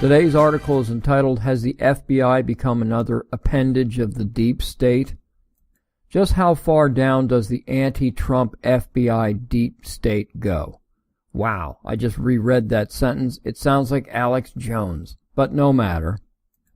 Today's article is entitled, "Has the FBI Become Another Appendage of the Deep State?" Just how far down does the anti-Trump FBI deep state go? Wow, I just reread that sentence. It sounds like Alex Jones, but no matter.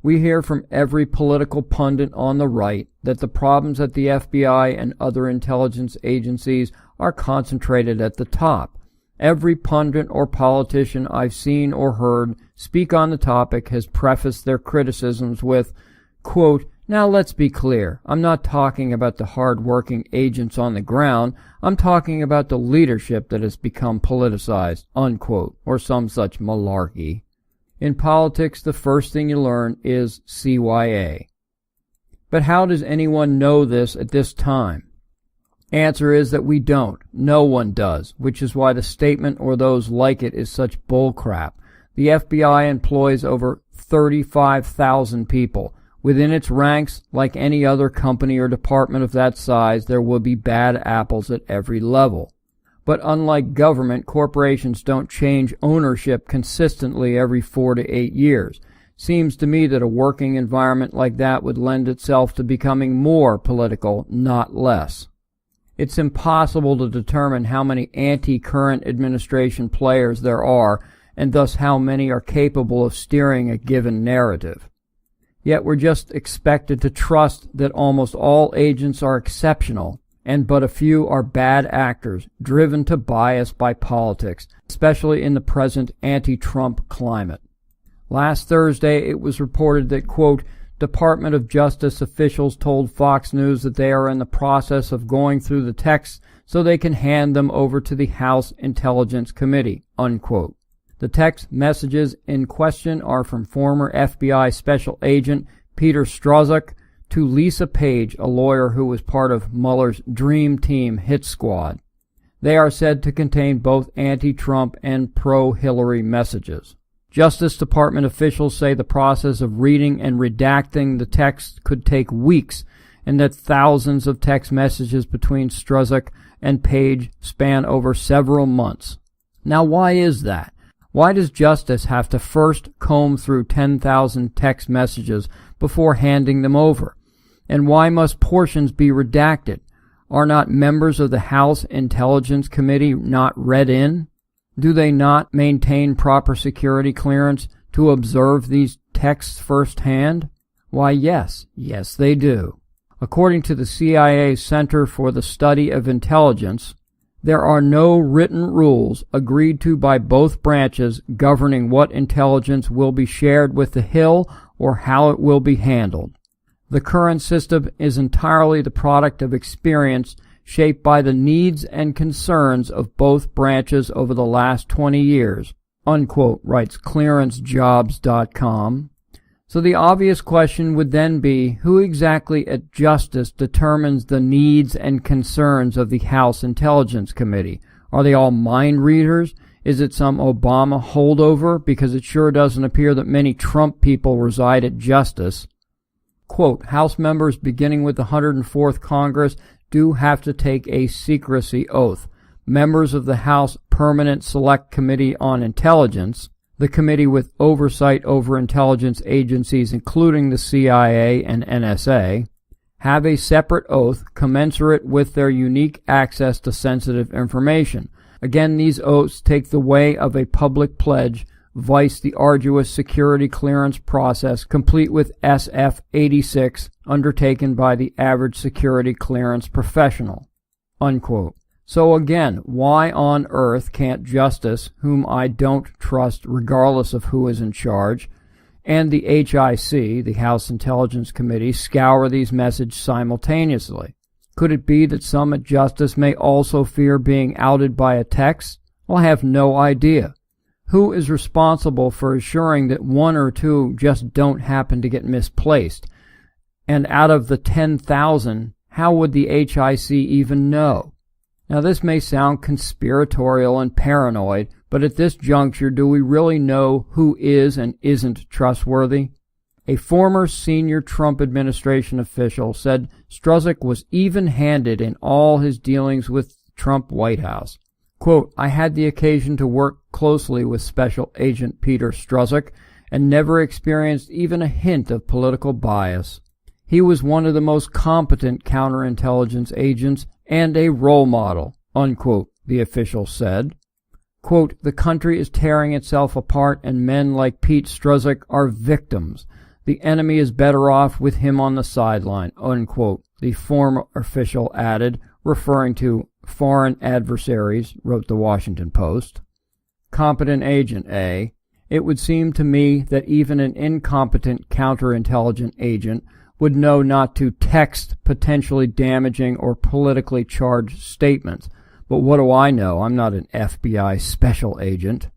We hear from every political pundit on the right that the problems at the FBI and other intelligence agencies are concentrated at the top. Every pundit or politician I've seen or heard speak on the topic has prefaced their criticisms with, quote, "Now let's be clear. I'm not talking about the hardworking agents on the ground. I'm talking about the leadership that has become politicized," unquote, or some such malarkey. In politics, the first thing you learn is CYA. But how does anyone know this at this time? Answer is that we don't. No one does, which is why the statement or those like it is such bullcrap. The FBI employs over 35,000 people. Within its ranks, like any other company or department of that size, there will be bad apples at every level. But unlike government, corporations don't change ownership consistently every 4 to 8 years. Seems to me that a working environment like that would lend itself to becoming more political, not less. It's impossible to determine how many anti-current administration players there are, and thus how many are capable of steering a given narrative. Yet we're just expected to trust that almost all agents are exceptional, and but a few are bad actors, driven to bias by politics, especially in the present anti-Trump climate. Last Thursday, it was reported that, quote, Department of Justice officials told Fox News that they are in the process of going through the texts so they can hand them over to the House Intelligence Committee, unquote. The text messages in question are from former FBI Special Agent Peter Strzok to Lisa Page, a lawyer who was part of Mueller's Dream Team hit squad. They are said to contain both anti-Trump and pro-Hillary messages. Justice Department officials say the process of reading and redacting the text could take weeks, and that thousands of text messages between Strzok and Page span over several months. Now, why is that? Why does Justice have to first comb through 10,000 text messages before handing them over? And why must portions be redacted? Are not members of the House Intelligence Committee not read in? Do they not maintain proper security clearance to observe these texts firsthand? Why, yes, they do. According to the CIA Center for the Study of Intelligence, there are no written rules agreed to by both branches governing what intelligence will be shared with the Hill or how it will be handled. The current system is entirely the product of experience shaped by the needs and concerns of both branches over the last 20 years, unquote, writes clearancejobs.com. So the obvious question would then be, who exactly at Justice determines the needs and concerns of the House Intelligence Committee? Are they all mind readers? Is it some Obama holdover? Because it sure doesn't appear that many Trump people reside at Justice. Quote, House members beginning with the 104th Congress do have to take a secrecy oath. Members of the House Permanent Select Committee on Intelligence, the committee with oversight over intelligence agencies including the CIA and NSA, have a separate oath commensurate with their unique access to sensitive information. Again, these oaths take the way of a public pledge, vice the arduous security clearance process complete with SF-86 undertaken by the average security clearance professional, unquote. So again, why on earth can't Justice, whom I don't trust regardless of who is in charge, and the HIC, the House Intelligence Committee, scour these messages simultaneously? Could it be that some at Justice may also fear being outed by a text? Well, I have no idea. Who is responsible for assuring that one or two just don't happen to get misplaced? And out of the 10,000, how would the HIC even know? Now, this may sound conspiratorial and paranoid, but at this juncture, do we really know who is and isn't trustworthy? A former senior Trump administration official said Strzok was even-handed in all his dealings with the Trump White House. Quote, I had the occasion to work closely with Special Agent Peter Strzok, and never experienced even a hint of political bias. He was one of the most competent counterintelligence agents and a role model, unquote, the official said. Quote, the country is tearing itself apart and men like Pete Strzok are victims. The enemy is better off with him on the sideline, unquote, the former official added, referring to foreign adversaries, wrote the Washington Post. Competent agent, eh? It would seem to me that even an incompetent counterintelligence agent would know not to text potentially damaging or politically charged statements. But what do I know? I'm not an FBI special agent.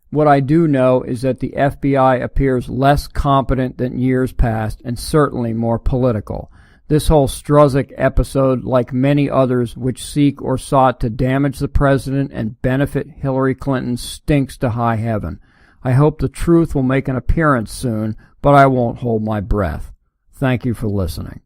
What I do know is that the FBI appears less competent than years past and certainly more political. This whole Strzok episode, like many others which seek or sought to damage the president and benefit Hillary Clinton, stinks to high heaven. I hope the truth will make an appearance soon, but I won't hold my breath. Thank you for listening.